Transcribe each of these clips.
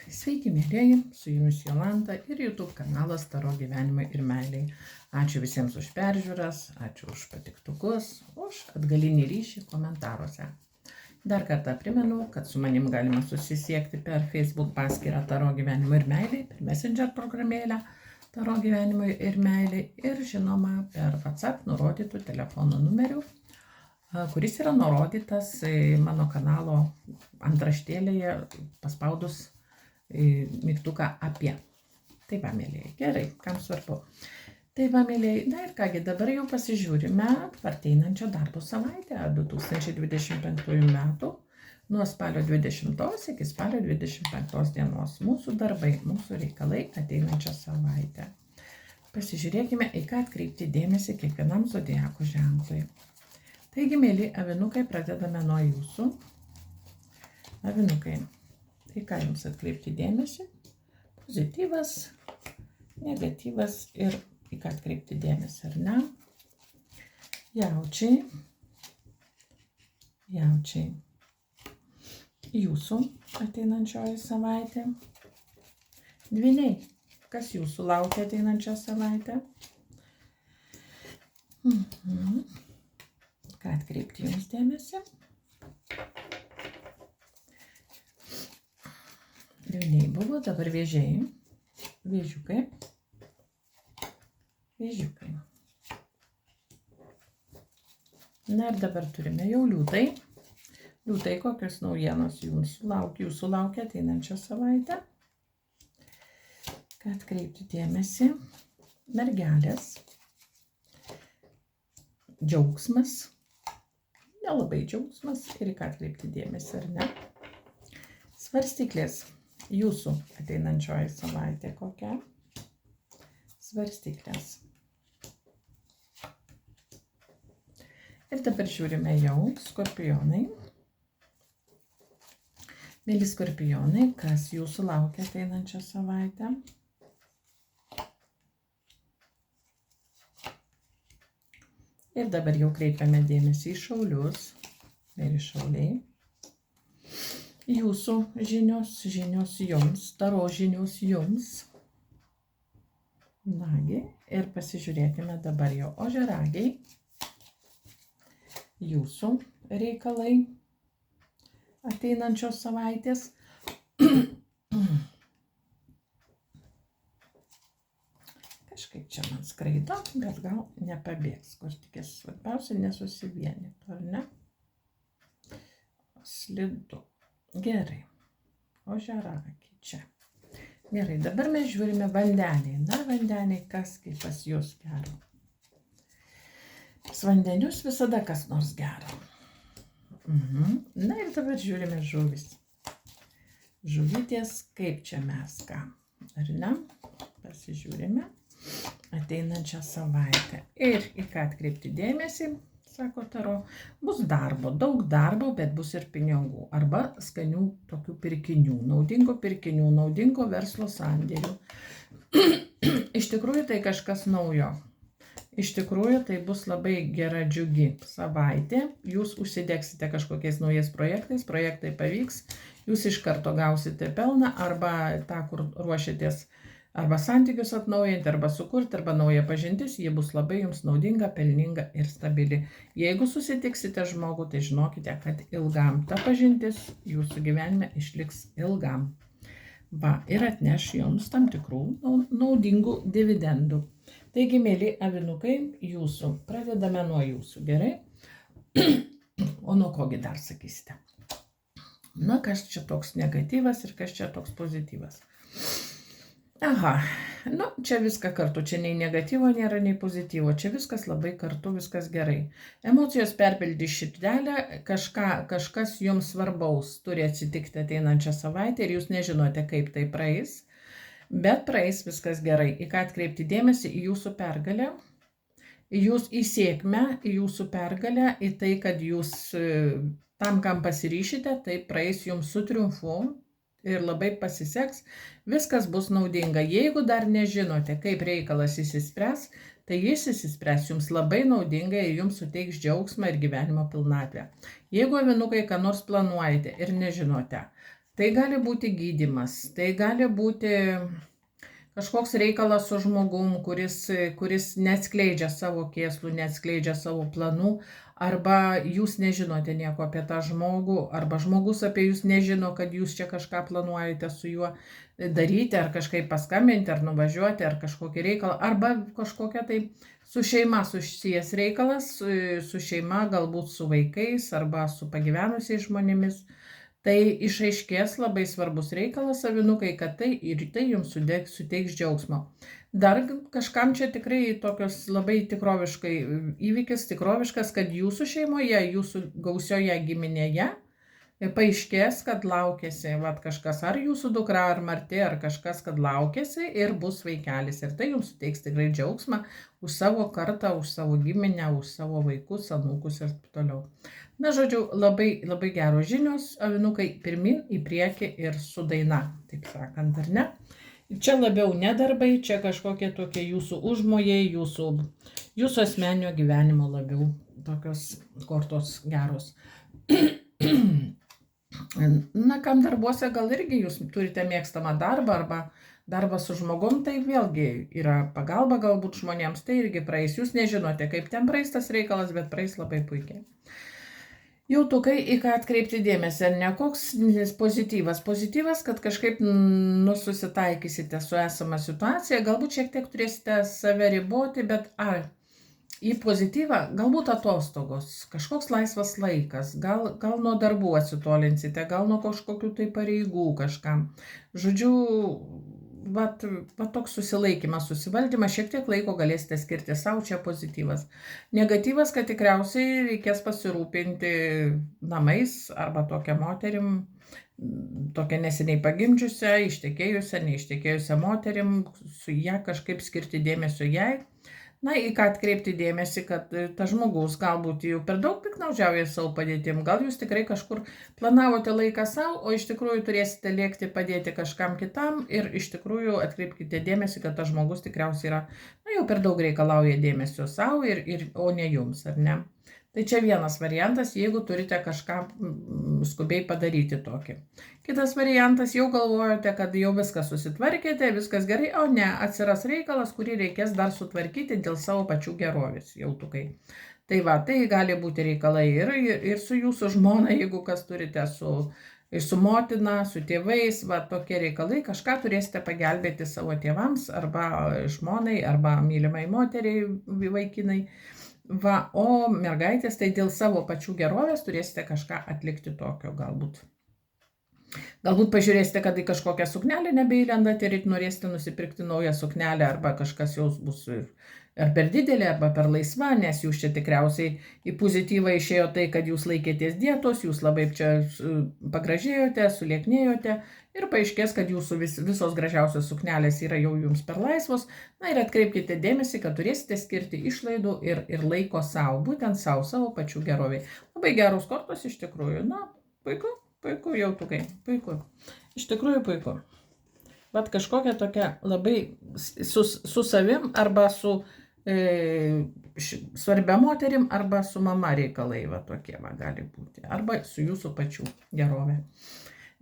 Sveiki, mėlyjeji, su jumis Jolanta ir YouTube kanalas Taro gyvenimai ir meiliai. Ačiū visiems už peržiūras, ačiū už patiktukus, už atgalinį ryšį komentaruose. Dar kartą primenu, kad su manim galima susisiekti per Facebook paskyrą Taro gyvenimai ir meiliai, per Messenger programėlę Taro gyvenimai ir meiliai ir žinoma per WhatsApp nurodytų telefono numerių, kuris yra nurodytas mano kanalo antraštėlėje paspaudus mygtuką apie. Tai va, mėlyje, gerai, kam svarbu. Tai va, mėlyje, na ir kągi, dabar jau pasižiūrime ateinančią darbo savaitę 2025 metų nuo spalio 20 iki spalio 25 dienos. Mūsų darbai, mūsų reikalai ateinančią savaitę. Pasižiūrėkime, į ką atkreipti dėmesį kiekvienam zodiako ženklui. Taigi, mėly avinukai, pradedame nuo jūsų. Avinukai. Į ką jums atkreipti dėmesį? Pozityvas, negatyvas ir į ką atkreipti dėmesį, ar ne? Jaučiai. Jaučiai. Jūsų ateinančioji savaitė. Dvyniai. Kas jūsų laukia ateinančią savaitę? Ką atkreipti jums dėmesį? Dvyniai buvo, dabar vėžiai, vėžiukai, vėžiukai. Na ir dabar turime jau liūtai. Liūtai, kokios naujienos jūsų laukia ateinančią savaitę. Ką atkreipti dėmesį? Mergelės, džiaugsmas, nelabai džiaugsmas ir į ką atkreipti dėmesį, ar ne? Svarstyklės. Jūsų ateinančioji savaitė kokia? Svarstyklės. Ir dabar žiūrime jau skorpionai. Mėly skorpionai, kas jūsų laukia ateinančią savaitę? Ir dabar jau kreipiame dėmesį į šaulius. Mėly šauliai. Jūsų žinios jums, Taro žinios jums. Nagi, ir pasižiūrėkime dabar jau ožiaragiai. Jūsų reikalai ateinančios savaitės. Kažkaip čia man skraido, bet gal nepabėgs, kur tikės svarbiausia nesusivienyt, ar ne? Slidu. Gerai, ožiaragiai čia. Gerai, dabar mes žiūrime vandeniai. Na, vandeniai, kas kaip pas jūs gero? Pas vandenius visada kas nors gero. Na ir dabar žiūrime žuvis. Žuvytės, kaip čia mes ką, ar ne? Pasižiūrime ateinančią savaitę. Ir į ką atkreipti dėmesį? Sako Taro, bus darbo, daug darbo, bet bus ir pinigų. Arba skanių tokių pirkinių, naudingo verslo sandėrių. Iš tikrųjų tai kažkas naujo. Iš tikrųjų tai bus labai gera džiugi savaitė. Jūs užsidegsite kažkokiais naujais projektais, projektai pavyks, jūs iš karto gausite pelną arba tą, kur ruošiatės arba santykius atnaujinti, arba sukurti, arba nauja pažintis, jie bus labai jums naudinga, pelninga ir stabili. Jeigu susitiksite žmogų, tai žinokite, kad ilgam ta pažintis jūsų gyvenime išliks ilgam. Va, ir atneš jums tam tikrų naudingų dividendų. Taigi, mėly avinukai, jūsų. Pradedame nuo jūsų, gerai? O nuo kogi dar sakysite? Na, kas čia toks negatyvas ir kas čia toks pozityvas? Aha, nu, čia viską kartu, čia nei negatyvo nėra, nei pozityvo, čia viskas labai kartu, viskas gerai. Emocijos perpildi širdelę, kažkas jums svarbaus turi atsitikti ateinančią savaitę ir jūs nežinote, kaip tai praeis, bet praeis viskas gerai. Į ką atkreipti dėmesį? Į jūsų pergalę, į sėkmę, į jūsų pergalę, į tai, kad jūs tam, kam pasiryšite, tai praeis jums su triumfu. Ir labai pasiseks, viskas bus naudinga. Jeigu dar nežinote, kaip reikalas įsispręs, tai jis įsispręs jums labai naudingai ir jums suteiks džiaugsmą ir gyvenimo pilnatvę. Jeigu avinukai ką nors planuojate ir nežinote, Tai gali būti gydymas, tai gali būti kažkoks reikalas su žmogum, kuris neatskleidžia savo kėslų, neatskleidžia savo planų, arba jūs nežinote nieko apie tą žmogų, arba žmogus apie jūs nežino, kad jūs čia kažką planuojate su juo daryti, ar kažkaip paskambinti, ar nuvažiuoti, ar kažkokį reikalą, arba kažkokia tai su šeima susijęs reikalas, su šeima, galbūt su vaikais, arba su pagyvenusiais žmonėmis. Tai išaiškės labai svarbus reikalas, avinukai, kad tai ir tai jums suteiks džiaugsmo. Dar kažkam čia tikrai tokios labai tikroviškai įvykis, tikroviškas, kad jūsų šeimoje, jūsų gausioje giminėje paaiškės, kad laukėsi kažkas, ar jūsų dukra, ar marti, ar kažkas, kad laukėsi ir bus vaikelis. Ir tai jums suteiks tikrai džiaugsmą už savo kartą, už savo giminę, už savo vaikus, anūkus ir taip toliau. Na, žodžiu, labai, labai geros žinios, avinukai, pirmin į priekį ir su daina, taip sakant, ar ne? Čia labiau nedarbai, čia kažkokie tokie jūsų užmojai, jūsų asmeninio gyvenimo labiau tokios kortos geros. Na, kam darbuose gal irgi jūs turite mėgstamą darbą arba darbą su žmogum, tai vėlgi yra pagalba galbūt žmonėms, tai irgi praeis. Jūs nežinote, kaip ten praeis tas reikalas, bet praeis labai puikiai. Jautukai, į ką atkreipti dėmesį, ar ne koks pozityvas. Pozityvas, kad kažkaip susitaikysite su esama situacija, galbūt šiek tiek turėsite save riboti, bet į pozityvą galbūt atostogos, kažkoks laisvas laikas, gal nuo darbų atsitolinsite, gal nuo kažkokių tai pareigų kažkam. Žodžiu, toks susilaikymas, susivaldymas, šiek tiek laiko galėsite skirti savo, čia pozityvas. Negatyvas, kad tikriausiai reikės pasirūpinti namais arba tokia moterim, tokia neseniai pagimdžiusią, ištekėjusią, neištekėjusią moterim, su ją kažkaip skirti dėmesio jai. Na, į ką atkreipti dėmesį, kad tas žmogus galbūt jau per daug piknaudžiauja savo padėtim, gal jūs tikrai kažkur planavote laiką savo, o iš tikrųjų turėsite lėkti padėti kažkam kitam ir iš tikrųjų atkreipkite dėmesį, kad tas žmogus tikriausiai yra, jau per daug reikalauja dėmesio savo, o ne jums, ar ne? Tai čia vienas variantas, jeigu turite kažką skubiai padaryti tokį. Kitas variantas, jau galvojate, kad jau viską susitvarkėte, viskas gerai, o ne, atsiras reikalas, kurį reikės dar sutvarkyti dėl savo pačių gerovės, jautukai. Tai tai gali būti reikalai ir su jūsų žmona, jeigu kas turite su motina, su tėvais, tokie reikalai, kažką turėsite pagelbėti savo tėvams, arba žmonai, arba mylimai moteriai, vaikinai. O mergaitės tai dėl savo pačių gerovės turėsite kažką atlikti tokio galbūt. Galbūt pažiūrėsite, kad į kažkokią suknelę nebeįlendate ir norėsite nusipirkti naują suknelę, arba kažkas jau bus ar per didelė, arba per laisva, nes jūs čia tikriausiai į pozityvą išėjo tai, kad jūs laikėtės dietos, jūs labai čia pagražėjote, sulieknėjote ir paaiškės, kad jūsų visos gražiausios suknelės yra jau jums per laisvos. Na ir atkreipkite dėmesį, kad turėsite skirti išlaidų ir laiko savo, būtent savo pačių geroviai. Labai geros kortos iš tikrųjų. Na, puiku, jautukai, puiku. Iš tikrųjų puiku. Kažkokia tokia labai su savim arba su svarbia moterim arba su mama reikalai tokie gali būti. Arba su jūsų pačių gerovė.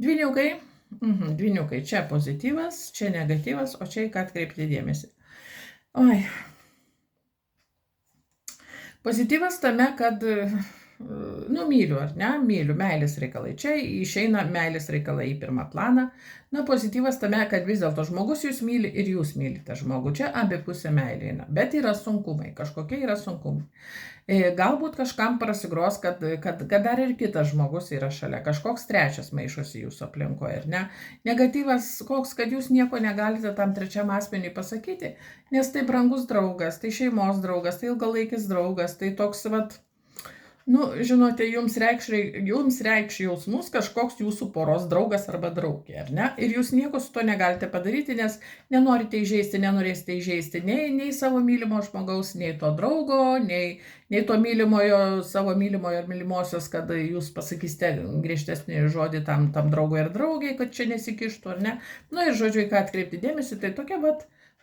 Dvyniukai, čia pozityvas, čia negatyvas, o čia į ką atkreipti dėmesį. Pozityvas tame, kad myliu, ar ne? Myliu, meilės reikalai. Čia išeina meilės reikalai į pirmą planą. Pozityvas tame, kad vis dėlto žmogus jūs myli ir jūs mylite žmogų. Čia abipusė meilė eina. Bet yra sunkumai, kažkokie yra sunkumai. Galbūt kažkam prasigros, kad dar ir kitas žmogus yra šalia. Kažkoks trečias maišosi jūsų aplinkoje, ar ne? Negatyvas koks, kad jūs nieko negalite tam trečiam asmeniui pasakyti, nes tai brangus draugas, tai šeimos draugas, tai ilgalaikis draugas, tai toks žinote, jums reikš jausmus kažkoks jūsų poros draugas arba draugė, ar ne? Ir jūs nieko su to negalite padaryti, nes nenorite įžeisti, nenorėsite įžeisti nei savo mylimo žmogaus, nei to draugo, nei to savo mylimojo ir mylimosios, kad jūs pasakysite griežtesnį žodį tam draugui ir draugiai, kad čia nesikištų, ar ne? Ir žodžiu, į ką atkreipti dėmesį, tai tokia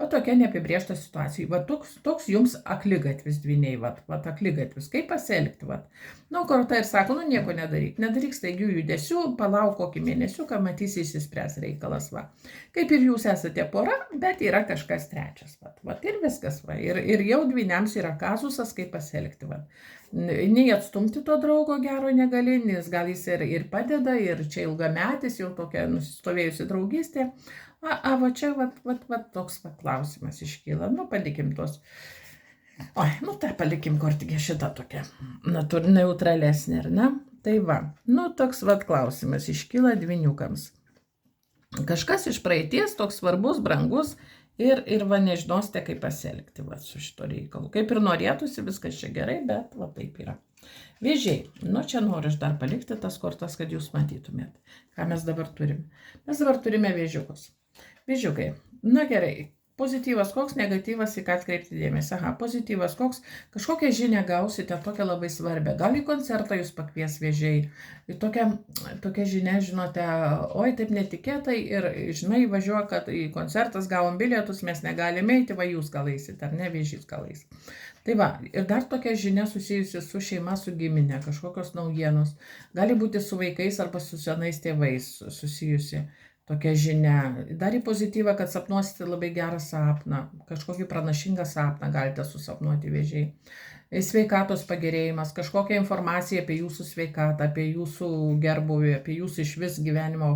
Va tokia neapibrėžta situacija. Va toks jums akligatvis dviniai, va akligatvis. Kaip pasielgti, va. Nu, korta ir sako, nu, nieko nedaryk staigių judesių, palauk kokį mėnesiuką, matysi išsispręs reikalas, va. Kaip ir jūs esate pora, bet yra kažkas trečias, va ir viskas, va. Ir jau dviniams yra kazusas, kaip pasielgti, va. Nei atstumti to draugo gero negali, nes gal jis ir padeda, ir čia ilgametis, jau tokia nusistovėjusi draugystė. Va čia, va toks va klausimas iškyla. Nu, palikim tos. Oi, nu tai palikim kortigė šitą tokią neutralesnė, ar ne? Tai va, nu toks va klausimas iškyla dviniukams. Kažkas iš praeities toks svarbus, brangus ir va nežinosite, kaip pasielgti va su šito reikalu. Kaip ir norėtųsi, viskas čia gerai, bet va taip yra. Vėžiai, nu čia noriu aš dar palikti tas kortas, kad jūs matytumėt, ką mes dabar turim. Mes dabar turime vėžiukus. Vėžiukai, na gerai, pozityvas koks, negatyvas, į ką atkreipti dėmesį. Aha, pozityvas koks, kažkokią žinią gausite, tokią labai svarbią. Gal į koncertą jūs pakvies vėžiai. Tokia žinia, žinote, oi, taip netikėtai ir, žinai, važiuoja, kad į koncertas gavom bilietus, mes negalime eiti, va jūs gal eisit, ar ne, vėžys gal eis. Tai va, ir dar tokia žinia susijusi su šeima, su giminė, kažkokios naujienos. Gali būti su vaikais arba su senais tėvais susijusi. Tokia žinia. Dar į pozityvą, kad sapnuosite labai gerą sapną, kažkokį pranašingą sapną galite susapnuoti vėžiai. Sveikatos pagerėjimas, kažkokia informacija apie jūsų sveikatą, apie jūsų gerbuvį, apie jūsų iš vis gyvenimo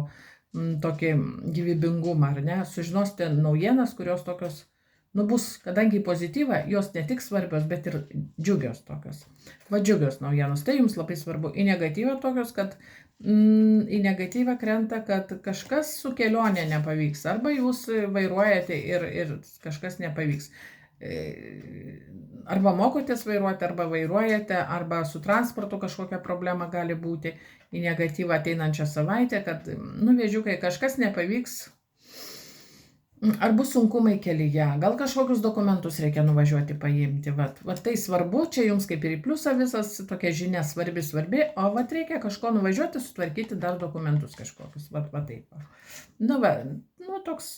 tokį gyvybingumą, ar ne? Sužinosite naujienas, kurios tokios, nu bus, kadangi į pozityvą, jos ne tik svarbios, bet ir džiugios tokios. Va džiugios naujienos, tai jums labai svarbu. Į negatyvą tokios, kad į negatyvą krenta, kad kažkas su kelionė nepavyks, arba jūs vairuojate ir kažkas nepavyks. Arba mokotės vairuoti, arba vairuojate, arba su transportu kažkokia problema gali būti į negatyvą ateinančią savaitę, kad, nu, vėžiukai, kažkas nepavyks, ar bus sunkumai kelyje, gal kažkokius dokumentus reikia nuvažiuoti paimti, va tai svarbu, čia jums kaip ir į pliusą visas tokia žinia svarbi, o va reikia kažko nuvažiuoti, sutvarkyti dar dokumentus kažkokius, va taip. Nu va, nu toks,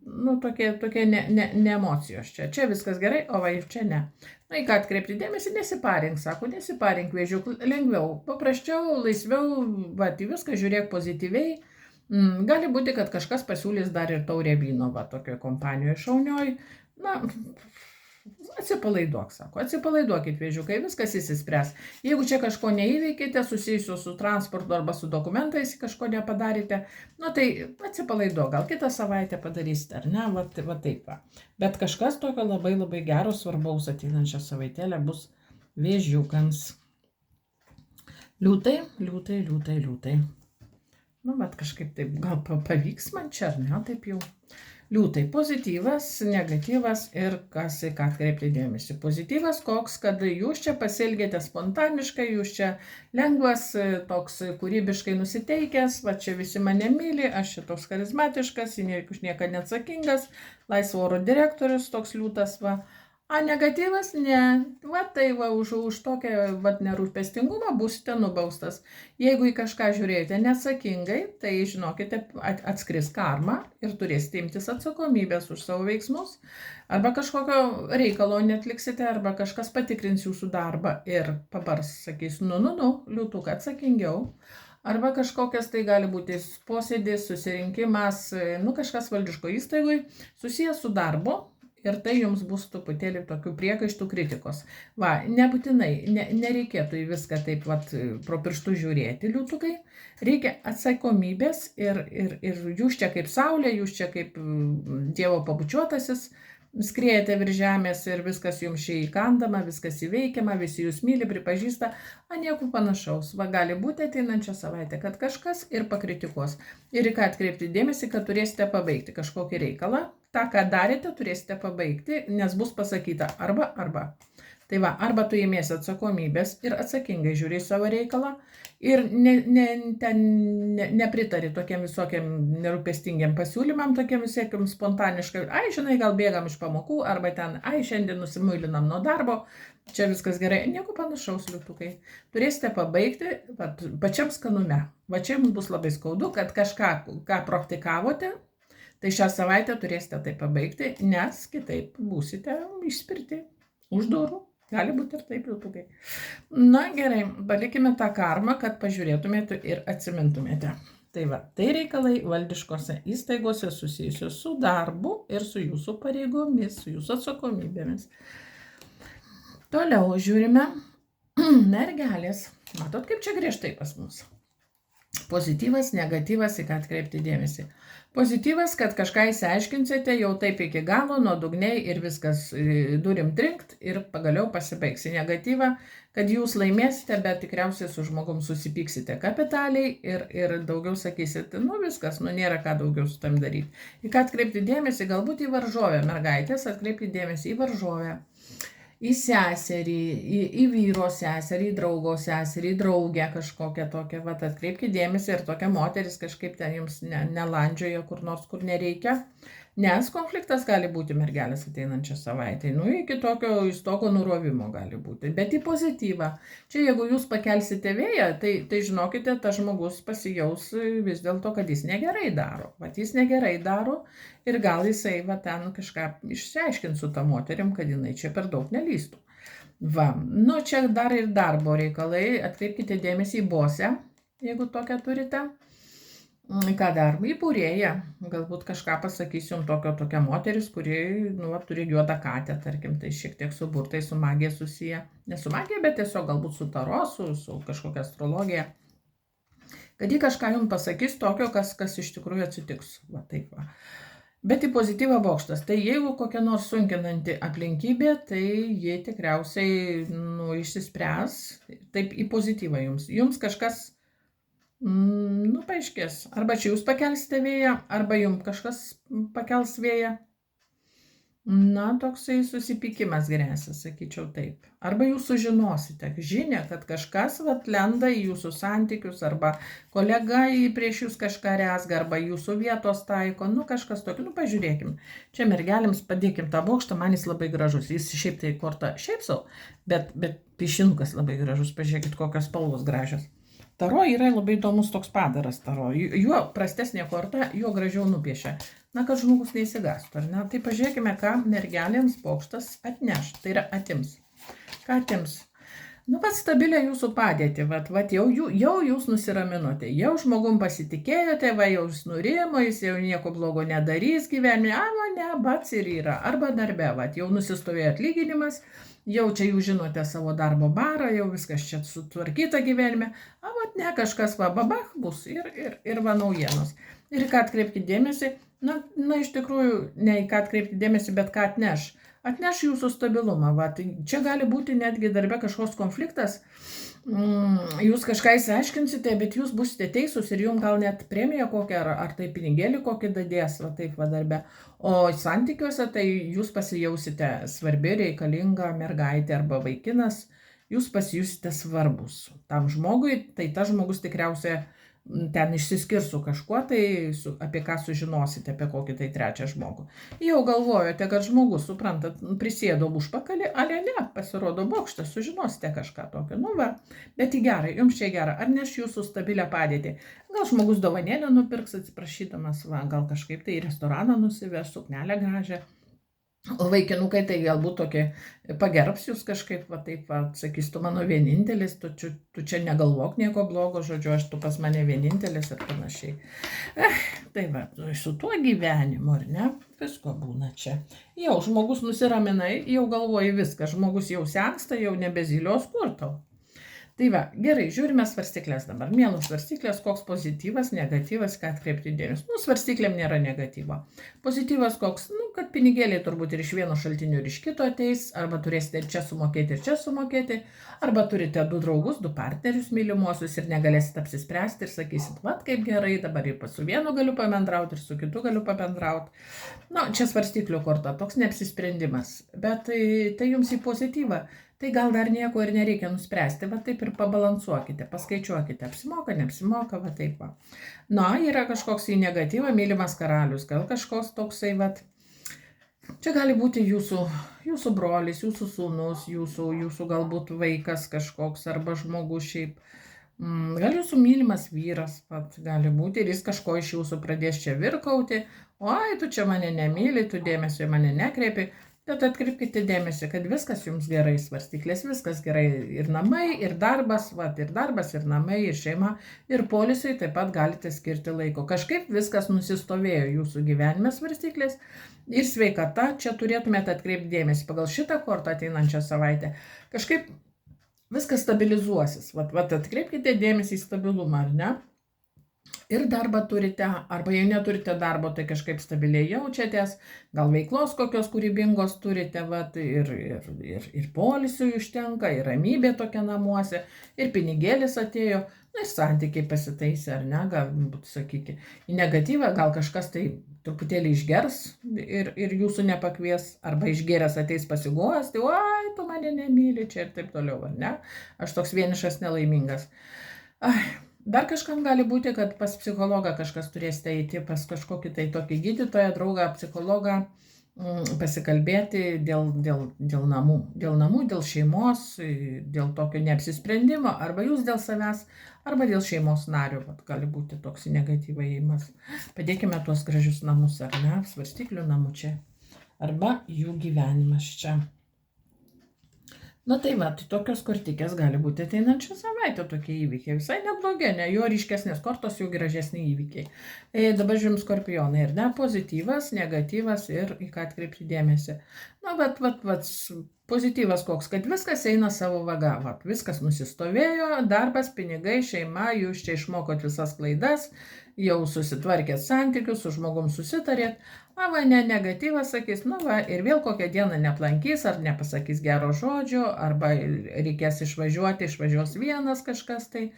nu tokie ne emocijos čia viskas gerai, o va čia ne. Na, į ką atkreipti dėmesį, nesiparink, sako, nesiparink vėžiuk, lengviau, paprasčiau, laisviau, va, į viską žiūrėk pozityviai. Gali būti, kad kažkas pasiūlys dar ir taurę vyno, va, tokioje kompanijoje šaunioj. Na, atsipalaiduok, sako, atsipalaiduokit vėžiukai, viskas įsispręs. Jeigu čia kažko neįveikite, susijusio su transportu arba su dokumentais, kažko nepadarėte, nu tai atsipalaiduok, gal kitą savaitę padarysite, ar ne, va taip va. Bet kažkas tokio labai labai gero, svarbaus ateinančią savaitėlę bus vėžiukams. Liūtai. Nu, bet kažkaip taip gal pavyks man čia, ar ne, taip jau. Liūtai, pozityvas, negatyvas ir kas į ką atkreipti dėmesį. Pozityvas koks, kad jūs čia pasielgėte spontaniškai, jūs čia lengvas, toks kūrybiškai nusiteikęs, va čia visi mane myli, aš čia toks charizmatiškas, niekada neatsakingas, laisvo oro direktorius, toks liūtas, va. A negatyvas? Ne. Va tai va už tokią va nerūpestingumą būsite nubaustas. Jeigu į kažką žiūrėjote neatsakingai, tai žinokite, atskris karma ir turėsite imtis atsakomybės už savo veiksmus. Arba kažkokio reikalo netliksite, arba kažkas patikrins jūsų darbą ir pabars, sakys, nu, liūtuką atsakingiau. Arba kažkokias tai gali būti posėdis, susirinkimas, nu kažkas valdiško įstaigui susijęs su darbu. Ir tai jums bus truputėlį tokių priekaištų kritikos. Va, nebūtinai, nereikėtų į viską taip vat, pro pirštų žiūrėti, liūtukai. Reikia atsakomybės ir jūs čia kaip saulė, jūs čia kaip Dievo pabučiuotasis, skriejate virš žemės ir viskas jums čia įkandama, viskas įveikiama, visi jūs myli, pripažįsta, nieko panašaus. Va, gali būti ateinančią savaitę, kad kažkas ir pakritikuos. Ir į ką atkreipti dėmesį, kad turėsite pabaigti kažkokį reikalą. tą, ką darėte, turėsite pabaigti, nes bus pasakyta arba. Tai va, arba tu ėmėsi atsakomybės ir atsakingai žiūri savo reikalą ir nepritari tokiam visokiam nerūpestingiam pasiūlymam, tokiam visiekiam spontaniškai, žinai, gal bėgam iš pamokų, arba ten, šiandien nusimuilinam nuo darbo, čia viskas gerai, nieko panašaus, liūtukai. Turėsite pabaigti pačiam skanume. Va čia jums bus labai skaudu, kad kažką, ką praktikavote, Tai šią savaitę turėsite tai pabaigti, nes kitaip būsite išspirti už durų. Gali būti ir taip, jūtukai. Na gerai, palikime tą karmą, kad pažiūrėtumėte ir atsimintumėte. Tai va, tai reikalai valdiškose įstaigose susijusios su darbu ir su jūsų pareigomis, su jūsų atsakomybėmis. Toliau žiūrime mergelės. Matot, kaip čia griežtai pas mus. Pozityvas, negatyvas, į ką atkreipti dėmesį. Pozityvas, kad kažką įsiaiškinsite jau taip iki galo, nuodugniai ir viskas durim trinkt ir pagaliau pasibaigsi. Negatyva, kad jūs laimėsite, bet tikriausiai su žmogum susipyksite kapitaliai ir daugiau sakysite, nu viskas, nu nėra ką daugiau su tam daryti. Į ką atkreipti dėmesį, galbūt į varžovę, mergaitės, atkreipti dėmesį į varžovę. Į seserį, į vyro seserį, į draugo seserį, į draugę kažkokią tokią, va, atkreipkite dėmesį ir tokia moteris kažkaip ten jums nelandžioja kur nors, kur nereikia, nes konfliktas gali būti mergelės ateinančią savaitę, nu iki tokio įstoko nurovimo gali būti, bet į pozityvą. Čia jeigu jūs pakelsite vėją, tai žinokite, tas žmogus pasijaus vis dėlto, kad jis negerai daro, vat jis negerai daro. Ir gal jisai va ten kažką išsiaiškins su tą moterim, kad jinai čia per daug nelystų. Va, nu čia dar ir darbo reikalai, atkreipkite dėmesį į bosę, jeigu tokią turite. Ką dar? Į būrėją, galbūt kažką pasakys jums tokia moteris, kuri turi juodą katę, tarkim, tai šiek tiek su burtai, su magija susiję. Ne su magija, bet tiesiog galbūt su taro, su kažkokia astrologija. Kad ji kažką jums pasakys tokio, kas iš tikrųjų atsitiks. Va, taip va. Bet į pozityvą bokštas. Tai jeigu kokia nors sunkinanti aplinkybė, tai jie tikriausiai išsispręs. Taip į pozityvą jums. Jums kažkas, paaiškės. Arba čia jūs pakelsite vėją, arba jums kažkas pakels vėją. Na, toksai susipykimas grėsia, sakyčiau taip. Arba jūs sužinosite žinią, kad kažkas lenda į jūsų santykius, arba kolega prieš jūs kažką rezga, arba jūsų vietos taiko, kažkas tokio, pažiūrėkim. Čia mergelėms padėkim tą bokštą, man jis labai gražus, jis šiaip tai korta šiaip savo, bet piešinukas labai gražus, pažiūrėkit, kokios spalvos gražios. Taro yra labai įdomus toks padaras taro, juo prastesnė korta, juo gražiau nupiešia. Na, kad žmogus neįsigastų, ar ne? Tai pažiūrėkime, ką mergelėms bokštas atneš, tai yra atims. Ką atims? Stabilią jūsų padėtį, jau jūs nusiraminote, jau žmogum pasitikėjote, jau jūs nurimo, jis jau nieko blogo nedarys gyvenime, bats ir yra, arba darbe, jau nusistovėjo atlyginimas, jau čia jūs žinote savo darbo barą, jau viskas čia sutvarkyta gyvenime, kažkas babach bus ir naujienos. Ir ką atkreipkite dėmesį, iš tikrųjų, ne į ką atkreipkite dėmesį, bet ką atneš. Atneš jūsų stabilumą. Čia gali būti netgi darbe kažkoks konfliktas. Jūs kažką įsiaiškinsite, bet jūs busite teisūs ir jums gal net premiją kokią, ar tai pinigėlį kokį dadės, darbe. O santykiuose tai jūs pasijausite svarbi, reikalinga mergaitė arba vaikinas, jūs pasijusite svarbus. Tam žmogui, tai tas žmogus tikriausiai ten išsiskirs su kažkuo, tai apie ką sužinosite, apie kokį tai trečią žmogų. Jau galvojote, kad žmogus, suprantat, prisėdo užpakalį, ale ne, pasirodo bokštas, sužinosite kažką tokio. Bet į gerą, jums čia gera, ar neš jūsų stabilią padėtį. Gal žmogus dovanėlę nupirks atsiprašydamas, gal kažkaip tai į restoraną nusiveš, suknelę gražią. O vaikinukai tai galbūt tokie pagerbs jūs kažkaip, sakys, tu mano vienintelis, tu čia negalvok nieko blogo, žodžiu, tu pas mane vienintelis ir panašiai. Su tuo gyvenimu, ar ne, visko būna čia. Jau žmogus nusiraminai, jau galvoji viską, žmogus jau sensta, jau nebezilios kur tau. Tai gerai, žiūrime svarstyklės dabar. Mielos svarstyklės, koks pozityvas, negatyvas, ką atkreipti dėmesį. Svarstyklėm nėra negatyvo. Pozityvas koks, kad pinigėliai turbūt ir iš vieno šaltinio ir iš kito ateis, arba turėsite ir čia sumokėti, arba turite du draugus, du partnerius mylimuosius ir negalėsite apsispręsti ir sakysit, kaip gerai, dabar ir su vienu galiu pabendrauti ir su kitu galiu pabendrauti. Čia svarstyklių korta, toks neapsisprendimas, bet tai jums į pozityvą. Tai gal dar nieko ir nereikia nuspręsti, taip ir pabalansuokite, paskaičiuokite, apsimoka, neapsimoka, taip. Yra kažkoks į negatyvą, mylimas karalius, gal kažkoks toksai, čia gali būti jūsų brolis, jūsų sūnus, jūsų galbūt vaikas kažkoks, arba žmogus šiaip, Gal jūsų mylimas vyras, pat gali būti, ir jis kažko iš jūsų pradės čia virkauti, oi, tu čia mane nemyli, tu dėmesio į mane nekreipi, bet atkreipkite dėmesį, kad viskas jums gerai, svarstyklės, viskas gerai, ir namai, ir darbas, ir namai, ir šeima, ir poilsiui taip pat galite skirti laiko. Kažkaip viskas nusistovėjo jūsų gyvenime, svarstyklės, ir sveikata, čia turėtumėte atkreipti dėmesį pagal šitą kortą ateinančią savaitę. Kažkaip viskas stabilizuosis. Vat atkreipkite dėmesį į stabilumą, ar ne? Ir darbą turite, arba jei neturite darbo, tai kažkaip stabiliai jaučiatės, gal veiklos kokios kūrybingos turite, ir poilsiui užtenka, ir ramybė tokia namuose, ir pinigėlis atėjo, ir santykiai pasitaisė, ar ne, galbūt sakykime. Į negatyvą gal kažkas tai truputėlį išgers ir jūsų nepakvies, arba išgeręs ateis pasigojęs, tai oi, tu mane nemyli čia ir taip toliau, ar ne? Aš toks vienišas nelaimingas. Dar kažkam gali būti, kad pas psichologą kažkas turėsite eiti, pas kažkokį tai tokį gydytoją, draugą, psichologą, pasikalbėti dėl namų, dėl šeimos, dėl tokio neapsisprendimo, arba jūs dėl savęs, arba dėl šeimos nario, gali būti toks negatyvai įėjimas. Padėkime tuos gražius namus, ar ne, svarstyklių namų čia, arba jų gyvenimas čia. Na tai tokios kortikės gali būti ateinančią savaitę tokie įvykiai. Visai neblogi, ne, jo ryškesnės kortos, jų gražesni įvykiai. Dabar žiūrim skorpionai, ir ne, pozityvas, negatyvas ir į ką atkreipti dėmesį. Na, pozityvas koks, kad viskas eina savo vaga, viskas nusistovėjo, darbas, pinigai, šeima, jūs čia išmokot visas klaidas, jau susitvarkėt santykius, su žmogum susitarėt, negatyvas sakys, ir vėl kokią dieną neaplankys, ar nepasakys gero žodžio, arba reikės išvažiuos vienas kažkas tai.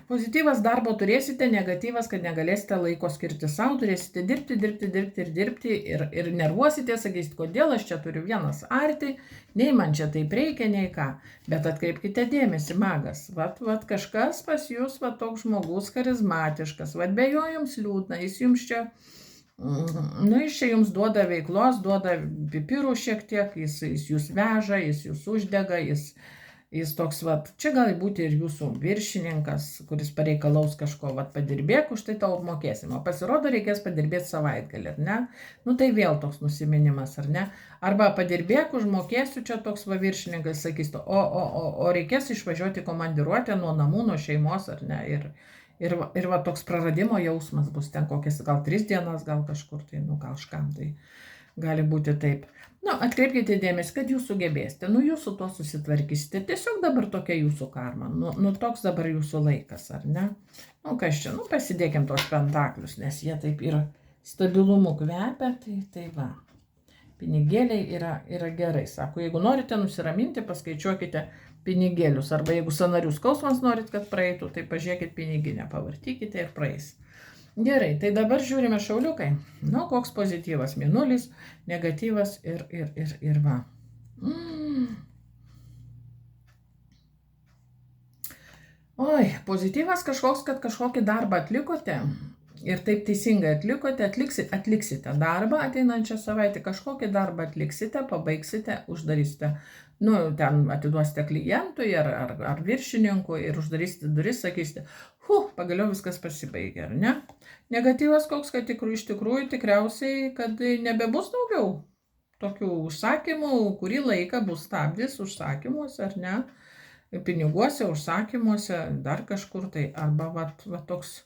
Pozityvas darbo turėsite, negatyvas, kad negalėsite laiko skirti savo, turėsite dirbti ir nervuosite, sakysite, kodėl aš čia turiu vienas arti, nei man čia taip reikia, nei ką. Bet atkreipkite dėmesį, magas, kažkas pas jūs, toks žmogus charizmatiškas, be jo jums liūdna, jis jums čia, jis čia jums duoda veiklos, duoda pipirų šiek tiek, jis jūs veža, jis jūs uždega, jis toks, čia gali būti ir jūsų viršininkas, kuris pareikalaus kažko, padirbėk, už tai tau apmokėsim, o pasirodo reikės padirbėti savaitgalį, ar ne? Tai vėl toks nusiminimas, ar ne? Arba padirbėk, užmokėsiu, čia toks viršininkas sakys, o reikės išvažiuoti komandiruotę nuo namų, nuo šeimos, ar ne? Ir toks praradimo jausmas bus ten kokias, gal 3 dienas, gal kažkur tai, gal kažkam tai gali būti taip. Atkreipkite dėmesį, kad jūs sugebėsite, jūs su tuo susitvarkysite, tiesiog dabar tokia jūsų karma, toks dabar jūsų laikas, ar ne? Kas čia, pasidėkim tos pentaklius, nes jie taip yra stabilumu kvepia, tai va, pinigėliai yra gerai, sako, jeigu norite nusiraminti, paskaičiuokite pinigėlius, arba jeigu sąnarių skausmas norit, kad praeitų, tai pažiūrėkit piniginę, pavartykite ir praeis. Gerai, tai dabar žiūrime šauliukai. Koks pozityvas, mėnulis, negatyvas ir va. Oi, pozityvas kažkoks, kad kažkokį darbą atlikote ir taip teisingai atlikote, atliksite darbą ateinančią savaitę, kažkokį darbą atliksite, pabaigsite, uždarysite. Ten atiduosite klientui ar viršininkui ir uždarysite duris, sakysite, pagaliau viskas pasibaigė, ar ne? Negatyvas koks, kad iš tikrųjų tikriausiai, kad nebebus daugiau tokių užsakymų, kurį laiką bus stabdis užsakymuose, ar ne? Piniguose, užsakymuose, dar kažkur tai, arba toks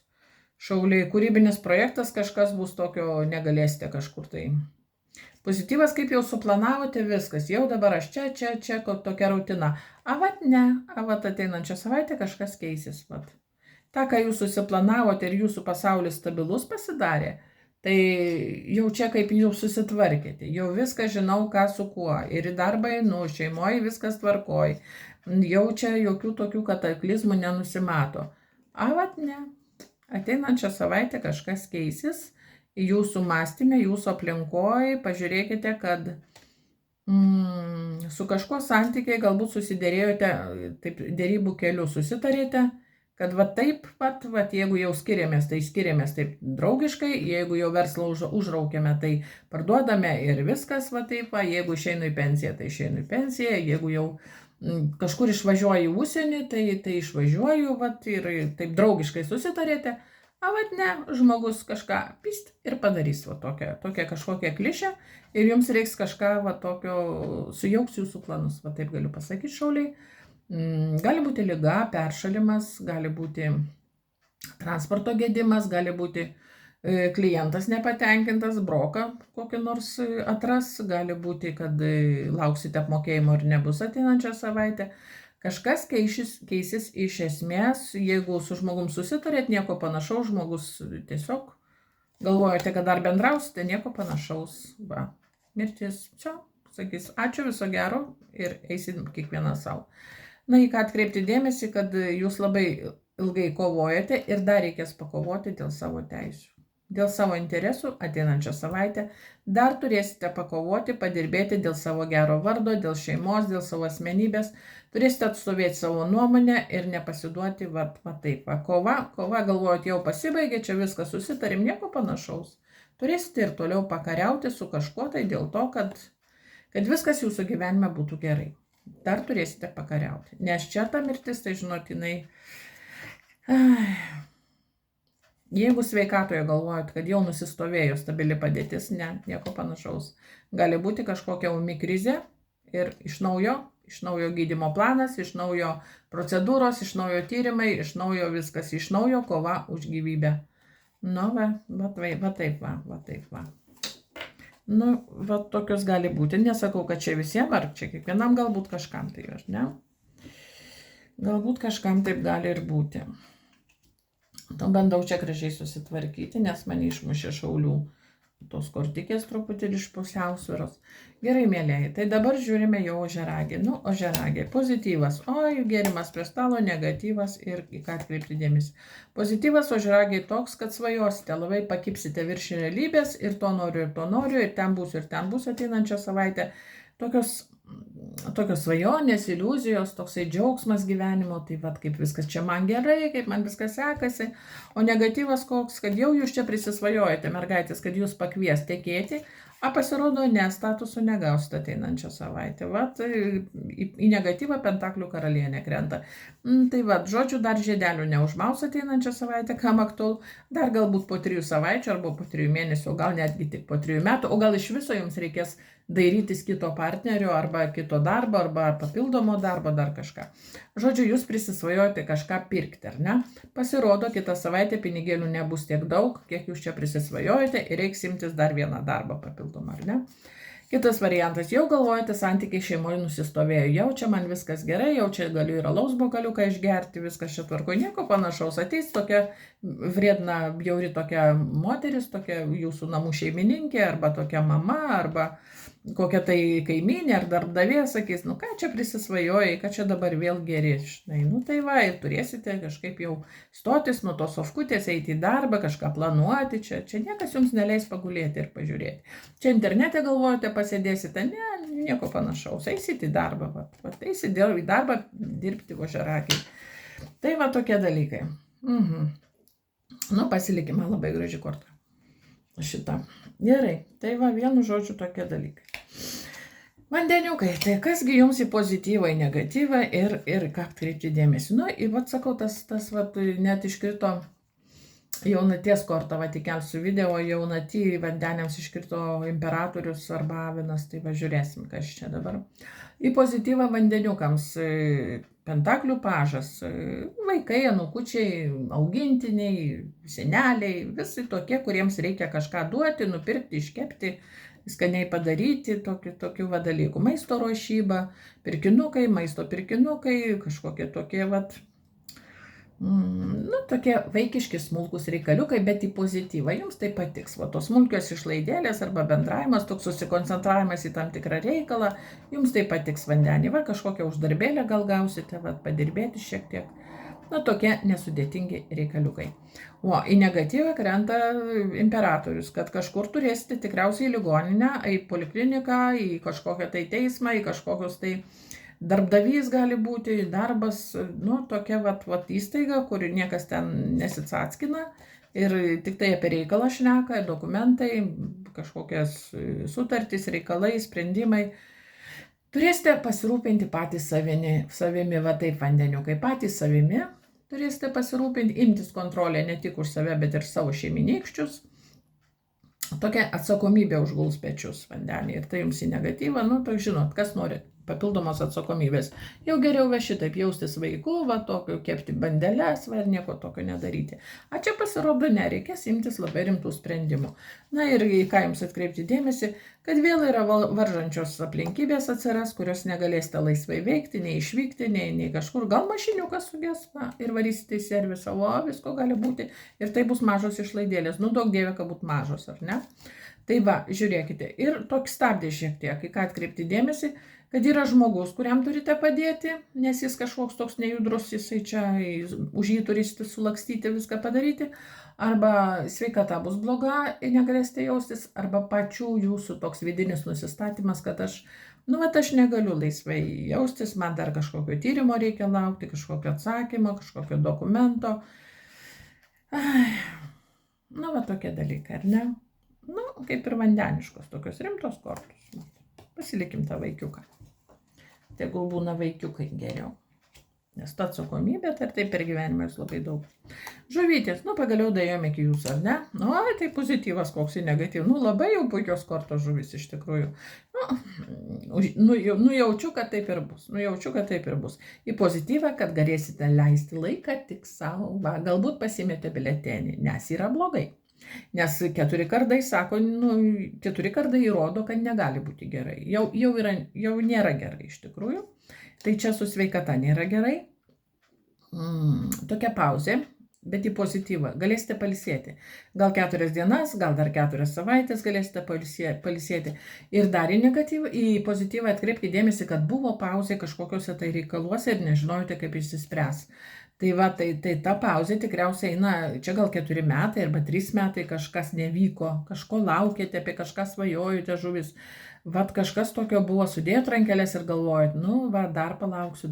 šauliai, kūrybinis projektas, kažkas bus tokio, negalėsite kažkur tai. Pozityvas, kaip jau suplanavote viskas, jau dabar aš čia, tokia rutina. Ateinančią savaitę kažkas keisis. Ta, ką jūs susiplanavote ir jūsų pasaulis stabilus pasidarė, tai jau čia kaip jau susitvarkėte, jau viską žinau, ką su kuo, ir į darbą einu, šeimoje viskas tvarkoj, jau čia jokių tokių kataklizmų nenusimato. Ne, ateinančią savaitę kažkas keisis, jūsų mąstyme, jūsų aplinkoje, pažiūrėkite, kad su kažkuo santykiai galbūt susidėrėjote, taip dėrybų keliu susitarėte, kad jeigu jau skiriamės, tai skiriamės taip draugiškai, jeigu jau verslą užraukėme, tai parduodame ir viskas, jeigu išeinu į pensiją, tai išeinu į pensiją, jeigu jau kažkur išvažiuoju į užsienį, tai išvažiuoju, vat, ir taip draugiškai susitarėte, vat ne, žmogus kažką pist ir padarys va tokią kažkokią klišę ir jums reiks kažką va tokio, sujauks jūsų planus, va taip galiu pasakyti, šauliai. Gali būti liga, peršalimas, gali būti transporto gedimas, gali būti klientas nepatenkintas, broką kokį nors atras, gali būti, kad lauksite apmokėjimo ir nebus ateinančią savaitę. Kažkas keisis iš esmės, jeigu su žmogum susitarėt, nieko panašaus, žmogus tiesiog galvojate, kad dar bendrausite, nieko panašaus. Va, mirtis, čia, sakys, ačiū, viso gero ir eisit kiekvieną savo. Na, į ką atkreipti dėmesį, kad jūs labai ilgai kovojate ir dar reikės pakovoti dėl savo teisių. Dėl savo interesų ateinančią savaitę dar turėsite pakovoti, padirbėti dėl savo gero vardo, dėl šeimos, dėl savo asmenybės, turėsite atstovėti savo nuomonę ir nepasiduoti, va taip. Kova, galvojot, jau pasibaigė, čia viskas susitarim, nieko panašaus. Turėsite ir toliau pakariauti su kažkuo tai dėl to, kad viskas jūsų gyvenime būtų gerai. Dar turėsite pakariauti, nes čia ta mirtis, tai žinot, jinai... Jeigu sveikatoje galvojat, kad jau nusistovėjo stabili padėtis, ne, nieko panašaus. Gali būti kažkokia ūmi krizė ir iš naujo gydymo planas, iš naujo procedūros, iš naujo tyrimai, iš naujo viskas, iš naujo kova už gyvybę. Nu, va taip. Nu, va tokios gali būti. Nesakau, kad čia visiems, ar čia kiekvienam galbūt kažkam tai, ar ne? Galbūt kažkam taip gali ir būti. Bandau čia gražiai susitvarkyti, nes mane išmušė šaulių tos kortikės truputį iš pusiausvyros. Gerai, mėlėjai, tai dabar žiūrime jau ožiaragį. Nu, ožiaragį, pozityvas, oi, gėrimas prie stalo, negatyvas ir į ką atkreipti dėmesį. Pozityvas ožiaragiai toks, kad svajosite, labai pakipsite virš realybės ir to noriu, ir ten bus ateinančią savaitę. Tokios svajonės, iliuzijos, toksai džiaugsmas gyvenimo, tai vad kaip viskas čia man gerai, kaip man viskas sekasi, o negatyvas koks, kad jau jūs čia prisisvajojate, mergaitės, kad jūs pakvies tekėti, pasirodo, ne, statusų negausite ateinančią savaitę. Vat, į negatyvą pentaklių karalienė krenta. Tai vat, žodžiu, dar žiedelių neužmaus ateinančią savaitę, kam aktualu, dar galbūt po 3 savaičių arba po 3 mėnesių, gal netgi tik po 3 metų, o gal iš viso jums reikės dairytis kito partnerio arba kito darbo, arba papildomo darbo, dar kažką. Žodžiu, jūs prisisvajojate kažką pirkti, ar ne? Pasirodo, kitą savaitę pinigėlių nebus tiek daug, kiek jūs čia prisisvajojate ir reiks imtis dar vieną darbą papildomą, ar ne? Kitas variantas, jau galvojate, santykiai šeimoje nusistovėjo, jau čia man viskas gerai, jau čia galiu ir alaus bokaliuką išgerti, viskas čia tvarko, nieko panašaus, ateis tokia vriedna, bjauri tokia moteris, tokia jūsų namų šeimininkė, arba tokia mama, arba kokia tai kaimynė ar darbdavė sakys, nu ką čia prisisvajojai, kad čia dabar vėl geri, žinai, nu tai va, ir turėsite kažkaip jau stotis nuo tos sofkutės, eiti į darbą, kažką planuoti, čia niekas jums neleis pagulėti ir pažiūrėti. Čia internete galvojate, pasėdėsite, ne, nieko panašaus, eisite į darbą, eisite į darbą dirbti ožiaragiai. Tai va tokie dalykai. Nu, pasilikime, labai graži korta. Šitą. Gerai, tai va, vienu žodžiu tokie dalykai. Vandeniukai, tai kasgi jums į pozityvą, į negatyvą ir ką atkreipti dėmesį. Nu, į vat sakau, tas vat net iškrito jaunaties kortą, vat įkelsiu video, jaunatį vandeniams iškrito imperatorius arba avinas, tai va žiūrėsim, kas čia dabar. Į pozityvą vandeniukams, pentaklių pažas, vaikai, anukučiai, augintiniai, seneliai, visi tokie, kuriems reikia kažką duoti, nupirkti, iškepti, skaniai padaryti, tokių va dalykų. Maisto ruošyba, pirkinukai, maisto pirkinukai, kažkokie tokie vat, nu, tokie vaikiški smulkus reikaliukai, bet į pozityvą. Jums tai patiks. Va, tos smulkios išlaidėlės arba bendravimas, toks susikoncentravimas į tam tikrą reikalą, jums tai patiks vandenį. Va, kažkokią uždarbėlę gal gausite, va, padirbėti šiek tiek. Na, tokie nesudėtingi reikaliukai. O į negatyvą krenta imperatorius, kad kažkur turėsite tikriausiai į ligoninę, į polikliniką, į kažkokią tai teismą, į kažkokius tai darbdavys gali būti, darbas, nu, tokia vat įstaiga, kur niekas ten nesitsackina ir tik tai apie reikalą šneka, dokumentai, kažkokias sutartys, reikalai, sprendimai. Turėsite pasirūpinti patys savimi, va taip vandeniukai, patys savimi turėsite pasirūpinti, imtis kontrolę ne tik už save, bet ir savo šeiminykščius. Tokia atsakomybė užguls pečius vandenį ir tai jums į negatyvą, nu, tai žinot, kas nori papildomos atsakomybės. Jau geriau va šitaip jaustis vaiku, va tokio kepti bandeles, va ir nieko tokio nedaryti. A čia pasirodo nereikės imtis labai rimtų sprendimų. Na ir į ką jums atkreipti dėmesį, kad vėl yra varžančios aplinkybės atsiras, kurios negalėsite laisvai veikti, nei išvykti, nei kažkur. Gal mašiniukas suges ir varysite į servisą, o visko gali būti. Ir tai bus mažos išlaidėlės. Nu, daug dievė, kad būtų mažos, ar ne? Tai va, žiūrėkite. Ir tokį stabdį šiek tiek, į ką atkreipti dėmesį, kad yra žmogus, kuriam turite padėti, nes jis kažkoks toks nejudrus, jisai čia už jį turėsite sulakstyti, viską padaryti, arba sveikata bus bloga, negalėsite jaustis, arba pačių jūsų toks vidinis nusistatymas, kad aš negaliu laisvai jaustis, man dar kažkokio tyrimo reikia laukti, kažkokio atsakymo, kažkokio dokumento. Tokie dalykai, ar ne? Kaip ir vandeniškos, tokios rimtos kortos. Pasilikim tą vaikiuką. Tegul būna vaikiukai geriau. Nes ta atsakomybė, tai taip per gyvenimą jūs labai daug. Žuvytės, pagaliau daėjome iki jūsų, ar ne? Tai pozityvas koks į negatyvų. Labai jau puikios kortos žuvis iš tikrųjų. Nujaučiu, kad taip ir bus. Į pozityvą, kad galėsite leisti laiką tik savo. Galbūt pasimėte biletenį, nes yra blogai. Nes 4 kardai sako, 4 kardai įrodo, kad negali būti gerai. Jau nėra gerai iš tikrųjų. Tai čia su sveikata nėra gerai. Tokia pauzė, bet į pozityvą. Galėsite pailsėti. Gal 4 dienas, gal dar 4 savaitės galėsite pailsėti. Ir dar į pozityvą atkreipti dėmesį, kad buvo pauzė kažkokiuose tai reikaluose ir nežinojote, kaip išsispręs. Tai ta pauzė tikriausiai čia gal 4 metai arba 3 metai kažkas nevyko, kažko laukėte, apie kažką svajojote žuvis. Kažkas tokio buvo, sudėjot rankelės ir galvojot, dar palauksiu,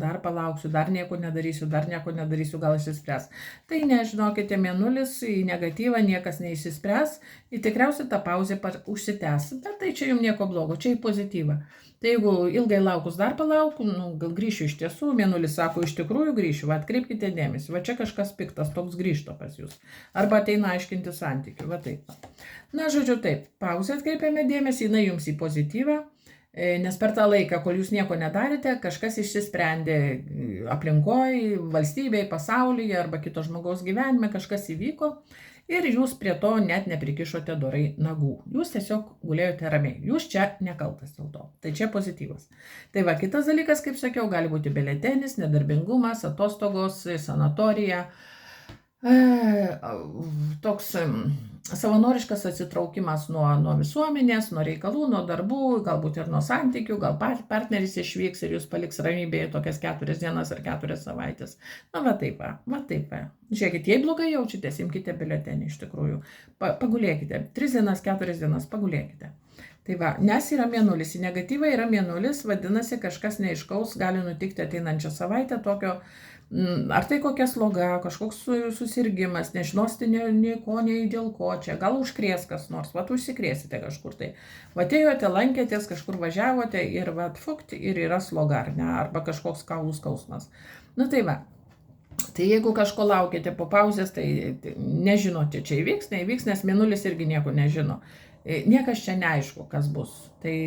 dar nieko nedarysiu, gal išsispręs. Tai nežinokite, mėnulis į negatyvą niekas neišsispręs, ir tikriausiai ta pauzė užsitęs. Bet tai čia jums nieko blogo, čia į pozityvą. Tai jeigu ilgai laukus dar palauku, gal grįšiu iš tiesų, mėnulis sako, iš tikrųjų grįšiu, atkreipkite dėmesį, čia kažkas piktas, toks grįžto pas jūs. Arba ateina aiškinti santykių, taip. Žodžiu taip, pauzę atkreipiame dėmesį, jums į pozityvą, nes per tą laiką, kol jūs nieko nedarėte, kažkas išsisprendė aplinkoje, valstybėje, pasaulyje arba kito žmogaus gyvenime, kažkas įvyko. Ir jūs prie to net neprikišote dorai nagų. Jūs tiesiog gulėjote ramiai. Jūs čia nekaltas dėl to. Tai čia pozityvas. Tai kitas dalykas, kaip sakiau, gali būti biletenis, nedarbingumas, atostogos, sanatorija. Toks savanoriškas atsitraukimas nuo visuomenės, nuo reikalų, nuo darbų, galbūt ir nuo santykių, gal partneris išvyks ir jūs paliks ramybėje tokias 4 dienas ar 4 savaitės. Taip. Žiūrėkite, jei blogai jaučiatės, imkite biletenį iš tikrųjų. Pagulėkite. 3 dienas, 4 dienas, pagulėkite. Nes yra mėnulis, į negatyvą yra mėnulis, vadinasi, kažkas neaiškaus gali nutikti ateinančią savaitę tokio. Ar tai kokia sloga, kažkoks susirgimas, nežinosite nei ko, nei dėl ko čia, gal užkrės kas nors, užsikrėsite kažkur tai. Atėjote, lankėtės, kažkur važiavote ir ir yra sloga, ar ne, arba kažkoks kaulų skausmas. Tai jeigu kažko laukite po pauzės, tai nežinote, čia įvyks, neįvyks, nes mėnulis irgi nieko nežino. Niekas čia neaišku, kas bus. Tai.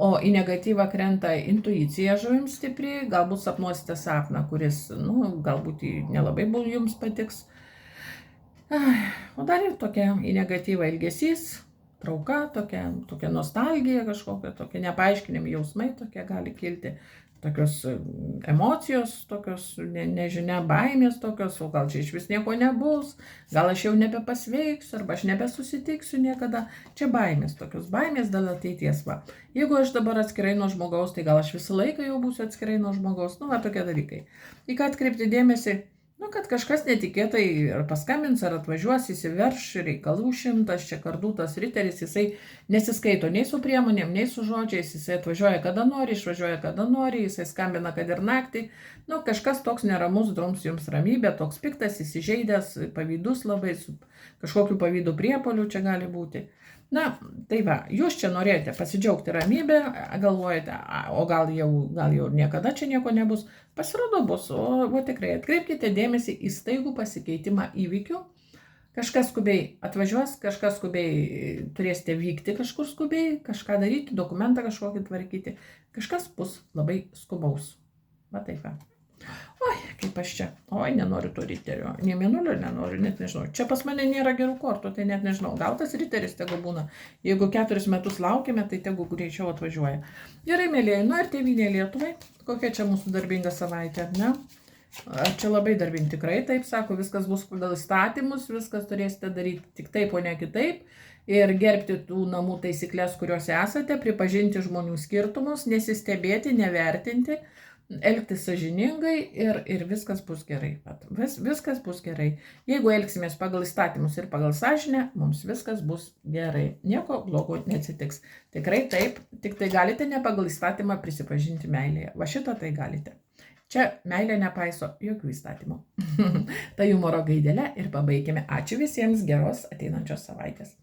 O į negatyvą krenta intuicija žuvims stipri, galbūt sapnuosite sapną, kuris, galbūt nelabai jums patiks. O dar ir tokia į negatyvą ilgesys, trauka, tokia nostalgija kažkokia, tokie nepaaiškinami jausmai tokie gali kilti. Tokios emocijos, tokios nežinia, baimės tokios, o gal čia iš vis nieko nebus, gal aš jau nebepasveiksiu, arba aš nebesusitiksiu niekada. Čia baimės, tokios baimės dėl ateities. Jeigu aš dabar atskirai nuo žmogaus, tai gal aš visą laiką jau būsiu atskirai nuo žmogaus. Tokie dalykai. Į ką atkreipti dėmesį, kad kažkas netikėtai ar paskambins, ar atvažiuos, įsiverš, reikalų 100, čia kardų tas riteris, jisai nesiskaito nei su priemonėm, nei su žodžiais, jisai atvažiuoja kada nori, išvažiuoja kada nori, jisai skambina kad ir naktį. Kažkas toks neramus, drums jums ramybė, toks piktas, įsižeidęs, pavydus labai, su kažkokiu pavydų priepuoliu čia gali būti. Na, tai va, jūs čia norėjote pasidžiaugti ramybę, galvojate, o gal jau niekada čia nieko nebus. Pasirodo bus, o tikrai atkreipkite dėmesį į staigų pasikeitimą įvykių. Kažkas skubiai atvažiuos, kažkas skubiai turėsite vykti kažkur skubiai, kažką daryti, dokumentą kažkokį tvarkyti. Kažkas bus labai skubaus. Va taip va. Oi, kaip aš čia. Oi, nenoriu to riterio. Nei mėnulio nenoriu, net nežinau. Čia pas mane nėra gerų kortų, tai net nežinau. Gal tas riteris tegu būna. Jeigu 4 metus laukime, tai tegu greičiau atvažiuoja. Gerai, mėlyje, nu ir tėvynė Lietuvai. Kokia čia mūsų darbinga savaitė, ne? Čia labai darbingi, tikrai taip sako, viskas bus pagal įstatymus, viskas turėsite daryti tik taip, o ne kitaip. Ir gerbti tų namų taisyklės, kuriuose esate, pripažinti žmonių skirtumus, nesistebėti, nevertinti, elgtis sąžiningai ir viskas bus gerai. Viskas bus gerai. Jeigu elgsimės pagal įstatymus ir pagal sąžinę, mums viskas bus gerai. Nieko blogo neatsitiks. Tikrai taip, tik tai galite ne pagal įstatymą prisipažinti meilėje. Va šitą tai galite. Čia meilė nepaiso jokių įstatymų. Tai humoro gaidelė ir pabaikime. Ačiū visiems, geros ateinančios savaitės.